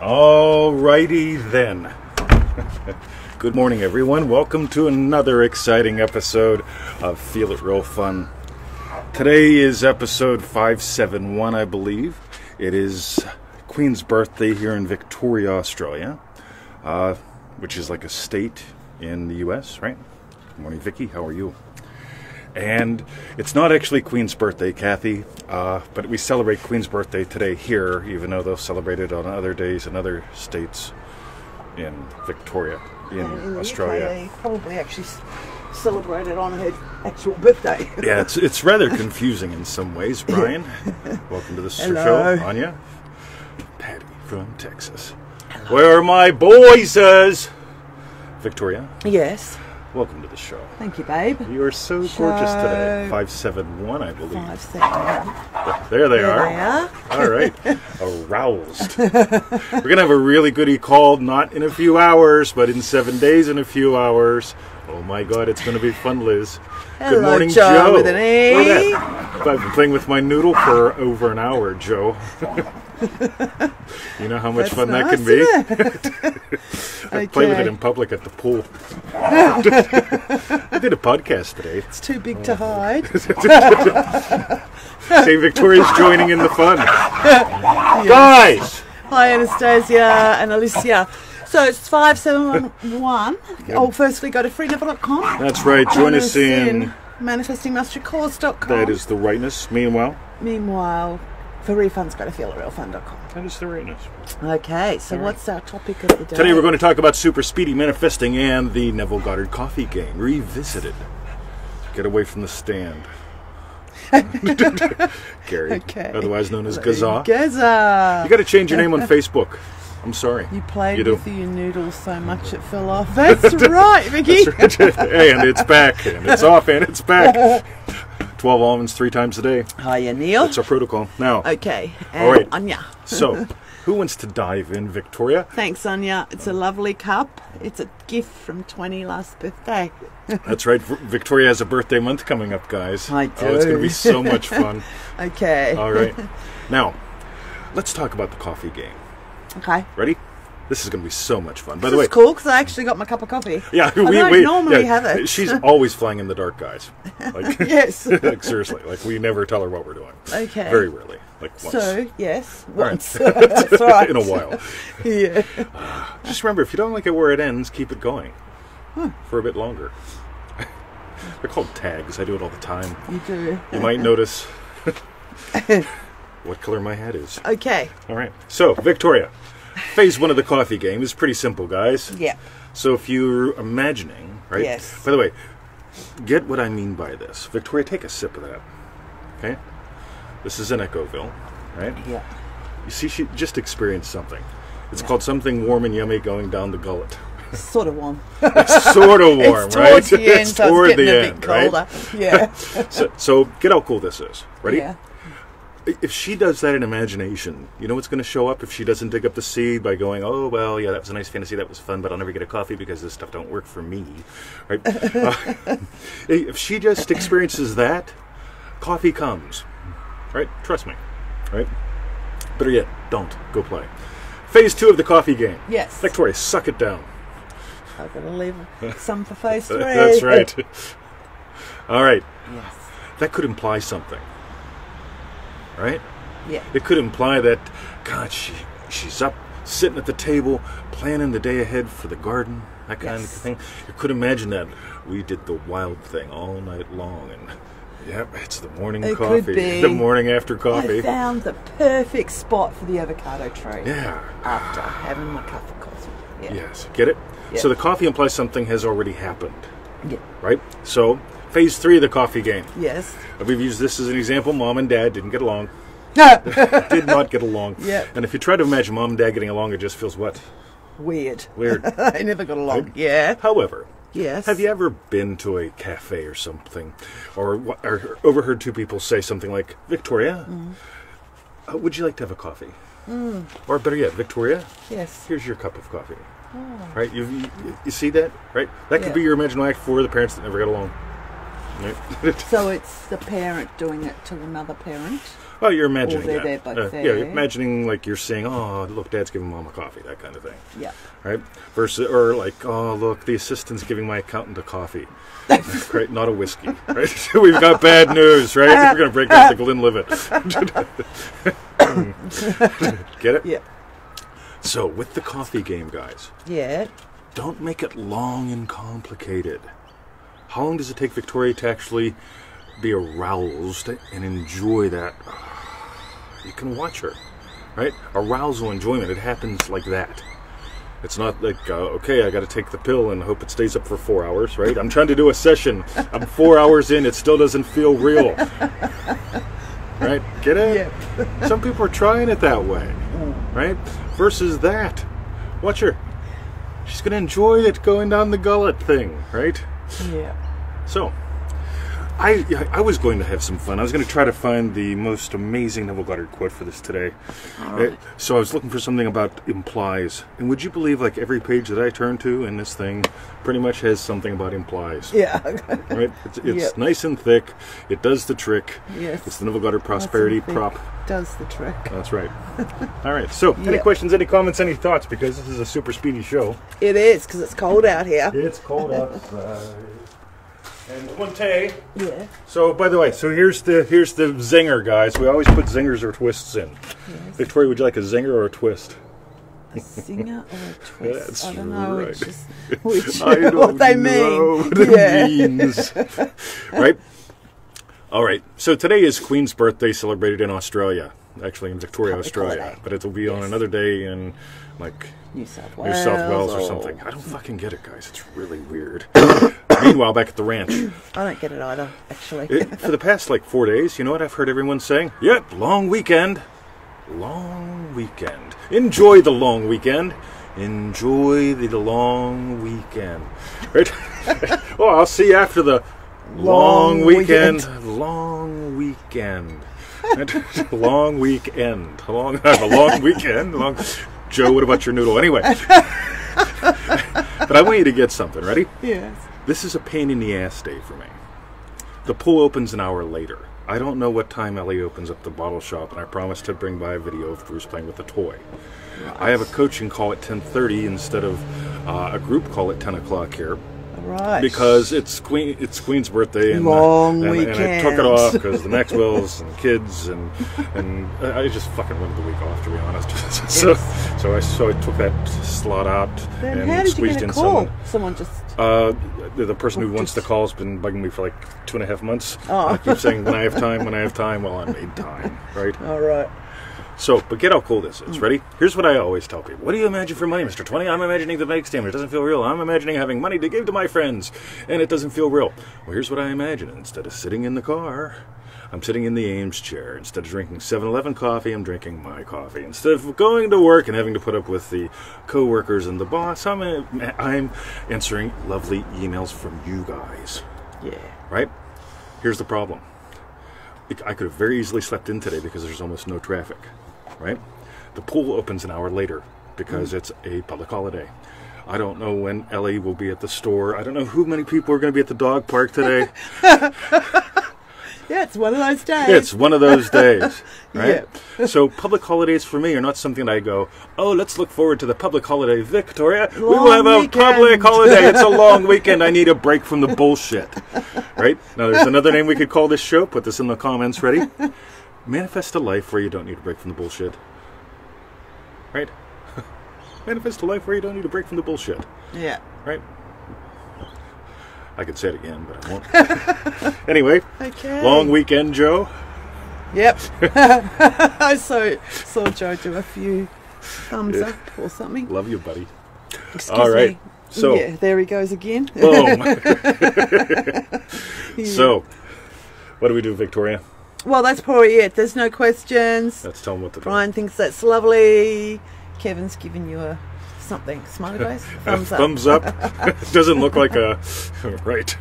Alrighty then. Good morning, everyone. Welcome to another exciting episode of Feel It Real Fun. Today is episode 571, I believe. It is Queen's birthday here in Victoria, Australia, which is like a state in the US, right? Good morning, Vicky. How are you? And it's not actually Queen's birthday, Kathy, but we celebrate Queen's birthday today here, even though they'll celebrate it on other days in other states in Victoria, in Australia. They probably actually celebrate it on her actual birthday. Yeah, it's rather confusing in some ways, Brian. Welcome to the show, Anya. Patty from Texas. Hello. Where are my boys? Victoria. Yes. Welcome to the show. Thank you, babe. You are so gorgeous today. 571, I believe. 571. There they are. They are. All right. Aroused. We're going to have a really goodie call, not in a few hours, but in 7 days in a few hours. Oh my God, it's going to be fun, Liz. Hello, good morning, Joe. Joe. With an E. I've been playing with my noodle for over an hour, Joe. You know how much fun that can be? I play with it in public at the pool. I did a podcast today. It's too big to hide. See, Victoria's joining in the fun. Yes. Guys! Hi, Anastasia and Alicia. So it's 571. Yep. Oh, firstly, go to freeneville.com. That's right. Join us in manifestingmasterycourse.com. That is the rightness. Meanwhile, for refunds, go to feelitrealfun.com. That is the rightness. Okay, so what's our topic of the day? Today we're going to talk about super speedy manifesting and the Neville Goddard coffee game revisited. Get away from the stand. Gary, otherwise known as Gaza. Gaza. You got to change your name on Facebook. I'm sorry. You played with your noodles so much it fell off. That's right, Vicky. That's right. And it's back, and it's off, and it's back. 12 almonds 3 times a day. Hiya, Neil. That's our protocol. Now. Okay. All right. Anya. So, who wants to dive in, Victoria? Thanks, Anya. It's a lovely cup. It's a gift from 20 last birthday. That's right. Victoria has a birthday month coming up, guys. I do. Oh, it's going to be so much fun. Okay. All right. Now, let's talk about the coffee game. Okay. Ready? This is going to be so much fun. By the way, it's cool because I actually got my cup of coffee. Yeah, I don't normally have it. She's always flying in the dark, guys. Like, yes. Like, seriously, like we never tell her what we're doing. Okay. Very rarely, like once. So yes, once. Right. That's right. In a while. Yeah. Just remember, if you don't like it where it ends, keep it going for a bit longer. They're called tags. I do it all the time. You do. You might notice what color my hat is. Okay. All right. So, Victoria, phase 1 of the coffee game is pretty simple, guys. Yeah. So if you're imagining, right? Yes. By the way, get what I mean by this. Victoria, take a sip of that. Okay? This is in Echoville, right? Yeah. You see, she just experienced something. It's called something warm and yummy going down the gullet. Sort of warm. It's sort of warm, it's right? Towards the end, it's so toward it's getting the a end, bit colder. Right? Yeah. So get how cool this is. Ready? Yeah. If she does that in imagination, you know what's going to show up if she doesn't dig up the seed by going, oh, well, yeah, that was a nice fantasy, that was fun, but I'll never get a coffee because this stuff don't work for me, right? If she just experiences that, coffee comes, right? Trust me, right? Better yet, don't. Go play. Phase 2 of the coffee game. Yes. Victoria, suck it down. I've got to leave some for phase 3. That's right. All right. Yes. That could imply something. Right? Yeah. It could imply that, God, she's up, sitting at the table, planning the day ahead for the garden, that kind of thing. You could imagine that we did the wild thing all night long, and yep, it's the morning coffee, could be. The morning after coffee. I found the perfect spot for the avocado tree. Yeah. After having my cup of coffee. Yeah. Yes. Get it? Yeah. So the coffee implies something has already happened. Yeah. Right? So phase 3 of the coffee game. Yes. We've used this as an example. Mom and Dad didn't get along. Did not get along. Yeah. And if you try to imagine Mom and Dad getting along, it just feels what? Weird. Weird. They never got along. Right? Yeah. However, yes. Have you ever been to a cafe or something, or overheard 2 people say something like, Victoria, would you like to have a coffee? Or better yet, Victoria, yes. here's your cup of coffee. Oh. Right? You see that? Right? That could be your imaginal act for the parents that never got along. Right? So it's the parent doing it to another parent? Oh, you're imagining they're that. there by Yeah, you're imagining like you're saying, oh, look, Dad's giving Mom a coffee, that kind of thing. Yeah. Right? Versus, or like, oh, look, the assistant's giving my accountant a coffee. Right? Not a whiskey. Right? We've got bad news, right? We're going to break out the Glenlivet. Get it? Yeah. So, with the coffee game, guys, Yeah. don't make it long and complicated. How long does it take Victoria to actually be aroused and enjoy that? You can watch her, right? Arousal, enjoyment, it happens like that. It's not like, okay, I got to take the pill and hope it stays up for 4 hours, right? I'm trying to do a session. I'm 4 hours in, it still doesn't feel real. Right? Get it? Yeah. Some people are trying it that way, right? Versus that. Watch her. She's going to enjoy it going down the gullet thing, right? Yeah. So, I was going to have some fun. I was going to try to find the most amazing Neville Goddard quote for this today. Right. So I was looking for something about implies. And would you believe like every page that I turn to in this thing pretty much has something about implies? Yeah. Right? It's nice and thick. It does the trick. Yes. It's the Neville Goddard prosperity prop. Does the trick. That's right. All right. So, any questions, any comments, any thoughts? Because this is a super speedy show. It is, because it's cold out here. It's cold outside. And Quinte. Yeah. So, by the way, here's the zinger, guys. We always put zingers or twists in. Yes. Victoria, would you like a zinger or a twist? A singer or a twist? That's I don't know right. which I don't what they know mean. what it means. Right? All right. So today is Queen's birthday, celebrated in Australia. Actually, in Victoria, Public Australia. holiday. But it will be on another day in, like, New South New South Wales or or something. I don't fucking get it, guys. It's really weird. Meanwhile, back at the ranch. I don't get it either, actually. For the past, 4 days, you know what I've heard everyone saying? Yep, long weekend. Long weekend. Enjoy the long weekend. Enjoy the long weekend. Right? Oh, I'll see you after the long weekend. Long weekend. Long weekend. I have a long weekend. Joe, what about your noodle? Anyway. But I want you to get something. Ready? Yes. This is a pain in the ass day for me. The pool opens an hour later. I don't know what time Ellie opens up the bottle shop, and I promised to bring by a video of Bruce playing with a toy. Right. I have a coaching call at 10:30 instead of a group call at 10 o'clock here. Right. Because it's Queen's birthday, and I took it off because the Maxwells and kids, and I just fucking wanted the week off, to be honest. So I took that slot out then and how did squeezed you get a in call? someone. Someone just. The person who wants to call has been bugging me for 2.5 months. Oh. I keep saying when I have time. Well, I made time, right? All right. So, but get how cool this is. Ready? Here's what I always tell people. What do you imagine for money, Mr. 20? I'm imagining the bank statement. It doesn't feel real. I'm imagining having money to give to my friends, and it doesn't feel real. Well, here's what I imagine. Instead of sitting in the car, I'm sitting in the Ames chair. Instead of drinking 7-Eleven coffee, I'm drinking my coffee. Instead of going to work and having to put up with the co-workers and the boss, I'm answering lovely emails from you guys. Yeah. Right? Here's the problem. I could have very easily slept in today because there's almost no traffic. Right? The pool opens an hour later because it's a public holiday. I don't know when Ellie will be at the store. I don't know who many people are going to be at the dog park today. Yeah, it's one of those days. It's one of those days, right? Yeah. So public holidays for me are not something that I go, oh, let's look forward to the public holiday, Victoria. We will have a public holiday. It's a long weekend. I need a break from the bullshit, right? Now, there's another name we could call this show. Put this in the comments. Ready? Manifest a life where you don't need a break from the bullshit. Right? Manifest a life where you don't need a break from the bullshit. Yeah. Right? I could say it again, but I won't. Anyway, Okay. long weekend, Joe. Yep. I saw Joe do a few thumbs up or something. Love you, buddy. Excuse All right. me. So, yeah, there he goes again. boom. Yeah. So, what do we do, Victoria? Well, that's probably it. There's no questions. Let's tell them what to do. Brian thinks that's lovely. Kevin's giving you a something. Smiley face? Thumbs up. Thumbs up. It doesn't look like a... Right.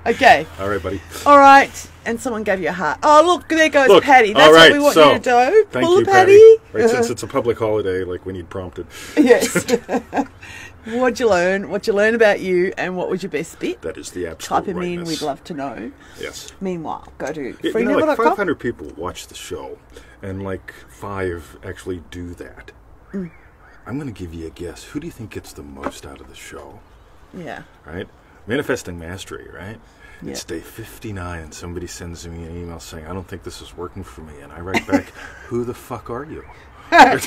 Okay. All right, buddy. All right. And someone gave you a heart. Oh, look, there goes Look, Patty. That's all right, what we want so, you to do. Thank Pull you, a Patty. Right, since it's a public holiday, like we need prompted. Yes. What'd you learn? What'd you learn about you? And what was your best bit? That is the absolute Type them in. rightness. We'd love to know. Yes. Meanwhile, go to Like freeneville.com. 500 people watch the show, and like 5 actually do that. I'm going to give you a guess. Who do you think gets the most out of the show? Yeah. Right? Manifesting Mastery, right? Yeah. It's day 59, and somebody sends me an email saying, I don't think this is working for me. And I write back, who the fuck are you?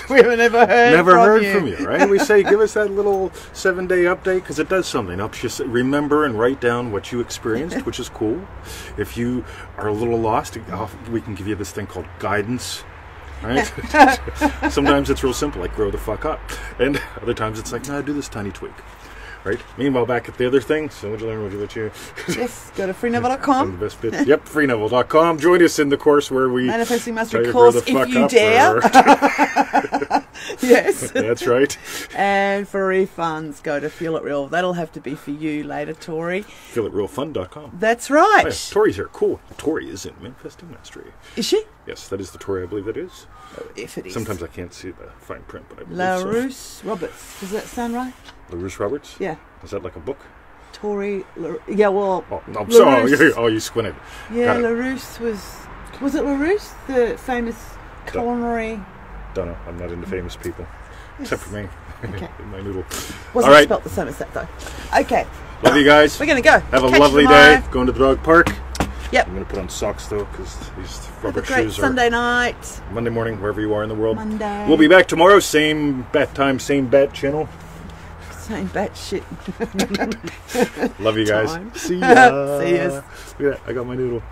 We've never heard from you, right? We say, give us that little 7-day update, because it does something. Helps you remember and write down what you experienced, which is cool. If you are a little lost, we can give you this thing called guidance, right? Sometimes it's real simple, like grow the fuck up. And other times it's like, no, do this tiny tweak. Right. Meanwhile, back at the other thing. So, what'd you learn? What'd you let you? Yes. Go to freeneville.com. The best bits. Yep. Freeneville.com. Join us in the course where we Manifesting Mastery tell course you to grow if the you fuck dare. up, Yes. That's right. And for refunds, go to Feel It Real. That'll have to be for you later, Tori. FeelItRealFun.com. That's right. Oh, yeah, Tori's here. Cool. Tori is in Manifesting Mastery. Is she? Yes, that is the Tori I believe that is. If it is. Sometimes I can't see the fine print, but I believe LaRousse Roberts. Does that sound right? so. LaRousse Roberts? Yeah. Is that like a book? Tori. Yeah, well. Oh, no, I'm sorry. LaRousse. Oh, you squinted. Yeah, Got it. LaRousse was it LaRousse, the famous culinary? Don't know. I'm not into famous people. Except for me. Okay. My noodle. Wasn't All right. spelt the same as that though. Okay. Love you guys. We're gonna go. Have a Catch you lovely tomorrow. day. Going to the dog park. Yep. I'm going to put on socks though, because these Have rubber a great shoes Sunday are night. Monday morning, wherever you are in the world. Monday. We'll be back tomorrow, same bat time, same bat channel. Same bat shit. Love you guys. Time. See ya. See yas. Yeah, I got my noodle.